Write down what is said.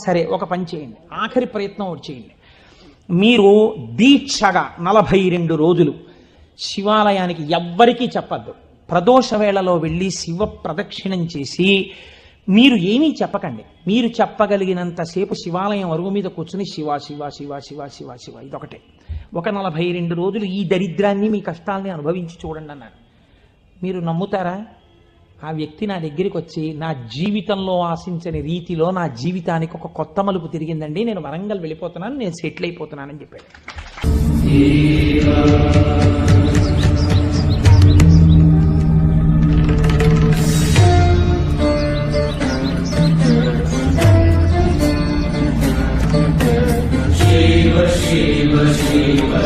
సరే ఒక పని చేయండి, ఆఖరి ప్రయత్నం ఒకటి చేయండి. మీరు దీక్షగా 42 రోజులు శివాలయానికి ఎవ్వరికీ చెప్పద్దు. ప్రదోష వేళలో వెళ్ళి శివ ప్రదక్షిణం చేసి మీరు ఏమీ చెప్పకండి. మీరు చెప్పగలిగినంతసేపు శివాలయం అరుగు మీద కూర్చుని శివ శివ శివ శివ శివ శివ ఇదొకటే. ఒక 42 రోజులు ఈ దరిద్రాన్ని, మీ కష్టాల్ని అనుభవించి చూడండి అన్నాడు. మీరు నమ్ముతారా? ఆ వ్యక్తి నా దగ్గరికి వచ్చి నా జీవితంలో ఆశించని రీతిలో నా జీవితానికి ఒక కొత్త మలుపు తిరిగిందండి, నేను వరంగల్ వెళ్ళిపోతున్నాను, నేను సెటిల్ అయిపోతున్నానని చెప్పాడు. Shiva Shiva Shiva